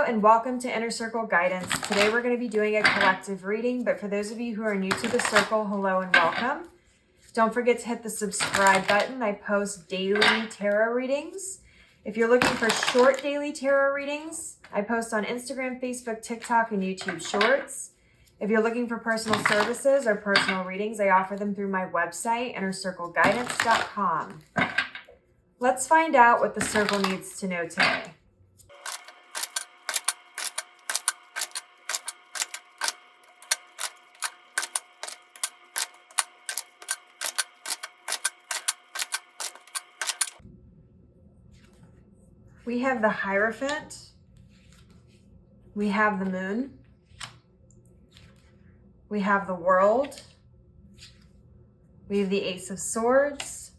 and welcome to Inner Circle Guidance. Today we're going to be doing a collective reading, but for those of you who are new to the circle, hello and welcome. Don't forget to hit the subscribe button. I post daily tarot readings. If you're looking for short daily tarot readings, I post on Instagram, Facebook, TikTok, and YouTube Shorts. If you're looking for personal services or personal readings, I offer them through my website, innercircleguidance.com. Let's find out what the circle needs to know today. We have the Hierophant. We have the Moon. We have the World. We have the Ace of Swords.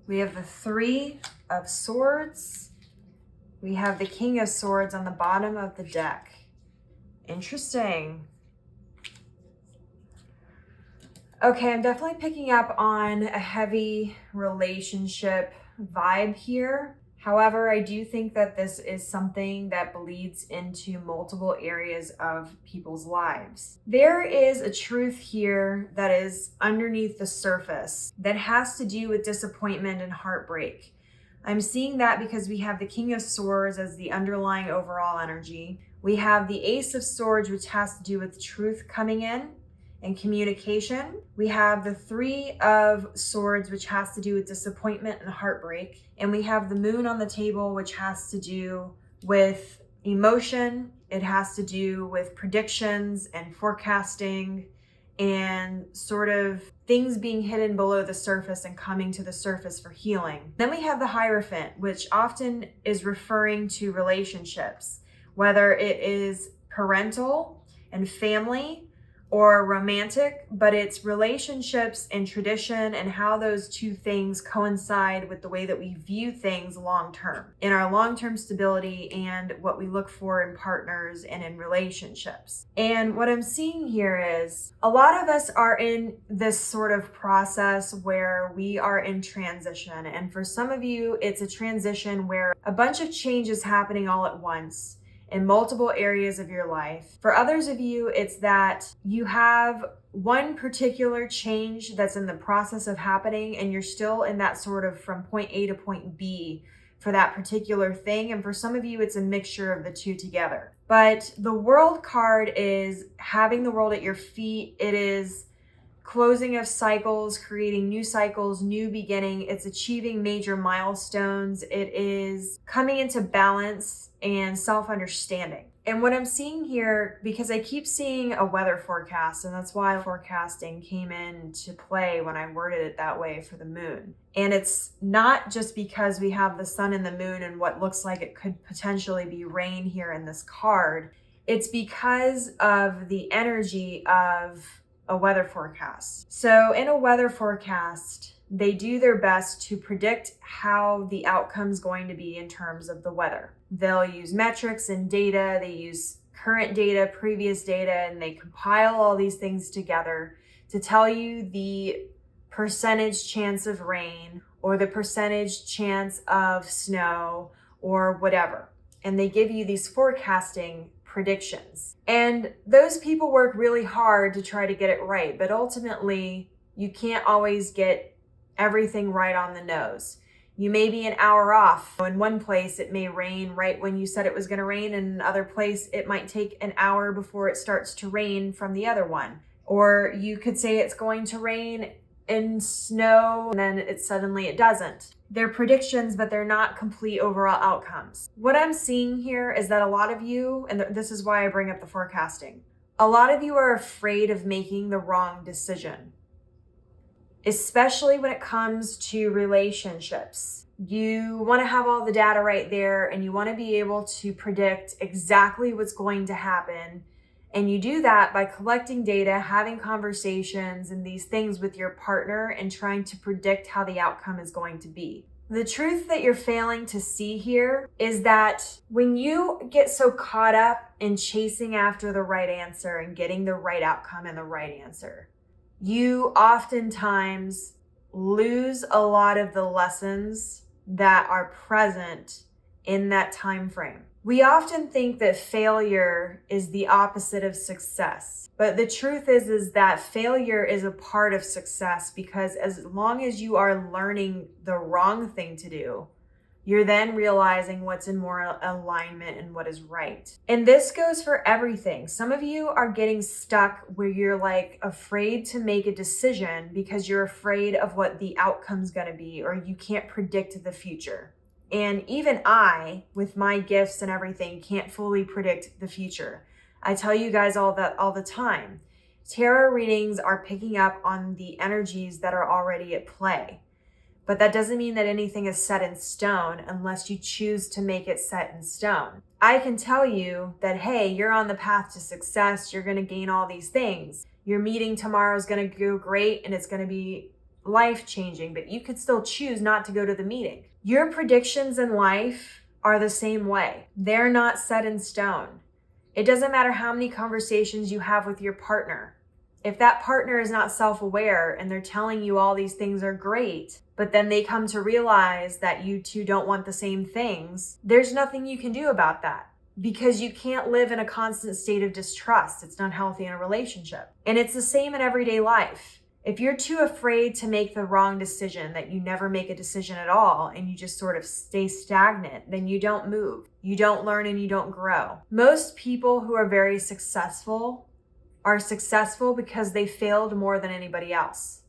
We have the Three of Swords. We have the King of Swords on the bottom of the deck. Interesting. Okay, I'm definitely picking up on a heavy relationship vibe here. However, I do think that this is something that bleeds into multiple areas of people's lives. There is a truth here that is underneath the surface that has to do with disappointment and heartbreak. I'm seeing that because we have the King of Swords as the underlying overall energy. We have the Ace of Swords, which has to do with truth coming in and communication. We have the Three of Swords, which has to do with disappointment and heartbreak. And we have the Moon on the table, which has to do with emotion. It has to do with predictions and forecasting and sort of things being hidden below the surface and coming to the surface for healing. Then we have the Hierophant, which often is referring to relationships, whether it is parental and family or romantic, but it's relationships and tradition and how those two things coincide with the way that we view things long-term, in our long-term stability and what we look for in partners and in relationships. And what I'm seeing here is a lot of us are in this sort of process where we are in transition. And for some of you, it's a transition where a bunch of change is happening all at once in multiple areas of your life. For others of you, it's that you have one particular change that's in the process of happening and you're still in that sort of from point A to point B for that particular thing. And for some of you, it's a mixture of the two together. But the World card is having the world at your feet. It is closing of cycles, creating new cycles, new beginning. It's achieving major milestones. It is coming into balance and self-understanding. And what I'm seeing here, because I keep seeing a weather forecast, and that's why forecasting came into play when I worded it that way for the moon. And it's not just because we have the sun and the moon and what looks like it could potentially be rain here in this card. It's because of the energy of a weather forecast. So in a weather forecast, they do their best to predict how the outcome's going to be in terms of the weather. They'll use metrics and data, they use current data, previous data, and they compile all these things together to tell you the percentage chance of rain or the percentage chance of snow or whatever. And they give you these forecasting predictions. And those people work really hard to try to get it right, but ultimately you can't always get everything right on the nose. You may be an hour off. In one place it may rain right when you said it was going to rain, and in another place it might take an hour before it starts to rain from the other one. Or you could say it's going to rain and snow, and then it doesn't. They're predictions, but they're not complete overall outcomes. What I'm seeing here is that a lot of you, and this is why I bring up the forecasting, a lot of you are afraid of making the wrong decision, especially when it comes to relationships. You want to have all the data right there, and you want to be able to predict exactly what's going to happen. And you do that by collecting data, having conversations and these things with your partner and trying to predict how the outcome is going to be. The truth that you're failing to see here is that when you get so caught up in chasing after the right answer and getting the right outcome and the right answer, you oftentimes lose a lot of the lessons that are present in that time frame. We often think that failure is the opposite of success. But the truth is that failure is a part of success, because as long as you are learning the wrong thing to do, you're then realizing what's in more alignment and what is right. And this goes for everything. Some of you are getting stuck where you're like afraid to make a decision because you're afraid of what the outcome's gonna be, or you can't predict the future. And even I, with my gifts and everything, can't fully predict the future. I tell you guys all the time. Tarot readings are picking up on the energies that are already at play. But that doesn't mean that anything is set in stone unless you choose to make it set in stone. I can tell you that, hey, you're on the path to success. You're going to gain all these things. Your meeting tomorrow is going to go great and it's going to be life-changing, but you could still choose not to go to the meeting. Your predictions in life are the same way. They're not set in stone. It doesn't matter how many conversations you have with your partner. If that partner is not self-aware and they're telling you all these things are great, but then they come to realize that you two don't want the same things, there's nothing you can do about that, because you can't live in a constant state of distrust. It's not healthy in a relationship. And it's the same in everyday life. If you're too afraid to make the wrong decision, that you never make a decision at all and you just sort of stay stagnant, then you don't move, you don't learn, and you don't grow. Most people who are very successful are successful because they failed more than anybody else.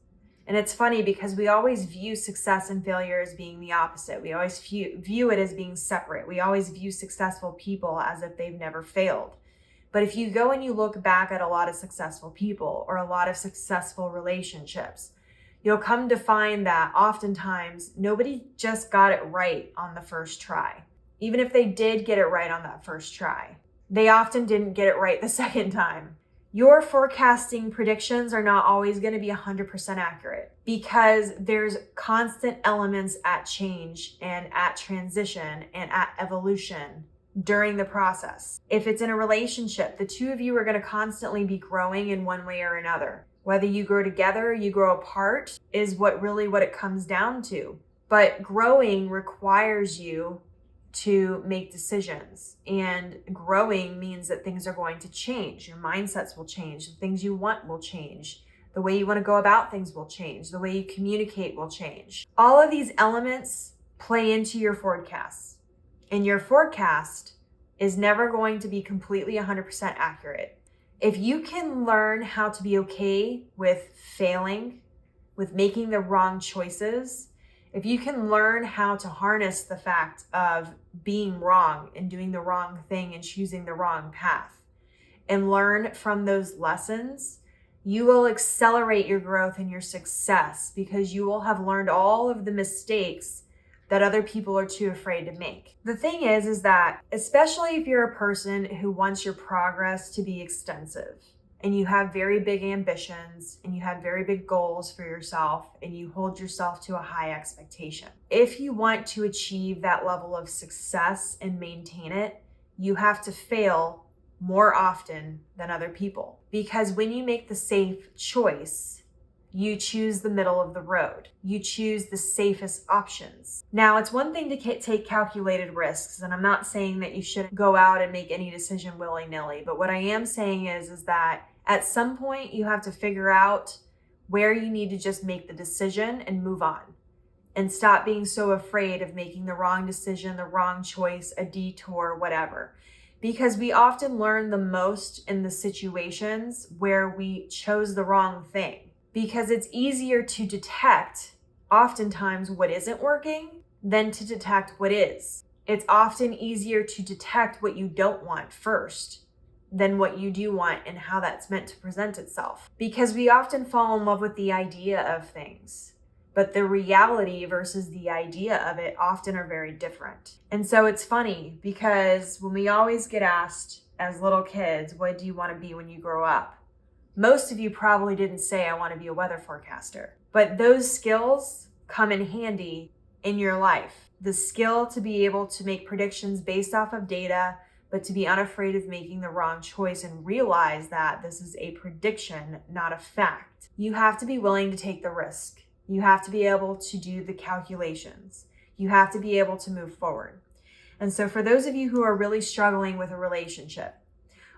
And it's funny because we always view success and failure as being the opposite. We always view it as being separate. We always view successful people as if they've never failed. But if you go and you look back at a lot of successful people or a lot of successful relationships, you'll come to find that oftentimes nobody just got it right on the first try. Even if they did get it right on that first try, they often didn't get it right the second time. Your forecasting predictions are not always going to be 100% accurate, because there's constant elements at change and at transition and at evolution during the process. If it's in a relationship, the two of you are going to constantly be growing in one way or another. Whether you grow together or you grow apart is what it comes down to. But growing requires you to make decisions, and growing means that things are going to change. Your mindsets will change. The things you want will change. The way you want to go about things will change. The way you communicate will change. All of these elements play into your forecasts, and your forecast is never going to be completely 100% accurate. If you can learn how to be okay with failing, with making the wrong choices, if you can learn how to harness the fact of being wrong and doing the wrong thing and choosing the wrong path, and learn from those lessons, you will accelerate your growth and your success, because you will have learned all of the mistakes that other people are too afraid to make. The thing is that, especially if you're a person who wants your progress to be extensive, and you have very big ambitions, and you have very big goals for yourself, and you hold yourself to a high expectation. If you want to achieve that level of success and maintain it, you have to fail more often than other people. Because when you make the safe choice, you choose the middle of the road. You choose the safest options. Now, it's one thing to take calculated risks, and I'm not saying that you shouldn't go out and make any decision willy-nilly, but what I am saying is that at some point you have to figure out where you need to just make the decision and move on, and stop being so afraid of making the wrong decision, the wrong choice, a detour, whatever. Because we often learn the most in the situations where we chose the wrong thing. Because it's easier to detect oftentimes what isn't working than to detect what is. It's often easier to detect what you don't want first than what you do want and how that's meant to present itself. Because we often fall in love with the idea of things, but the reality versus the idea of it often are very different. And so it's funny, because when we always get asked as little kids, what do you want to be when you grow up? Most of you probably didn't say, I want to be a weather forecaster. But those skills come in handy in your life. The skill to be able to make predictions based off of data, but to be unafraid of making the wrong choice and realize that this is a prediction, not a fact. You have to be willing to take the risk. You have to be able to do the calculations. You have to be able to move forward. And so for those of you who are really struggling with a relationship,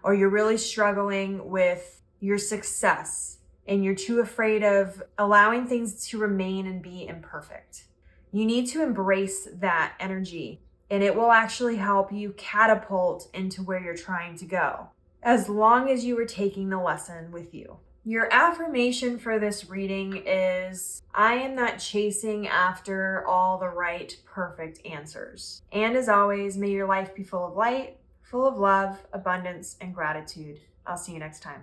or you're really struggling with your success and you're too afraid of allowing things to remain and be imperfect, you need to embrace that energy, and it will actually help you catapult into where you're trying to go, as long as you are taking the lesson with you. Your affirmation for this reading is, I am not chasing after all the right, perfect answers. And as always, may your life be full of light, full of love, abundance, and gratitude. I'll see you next time.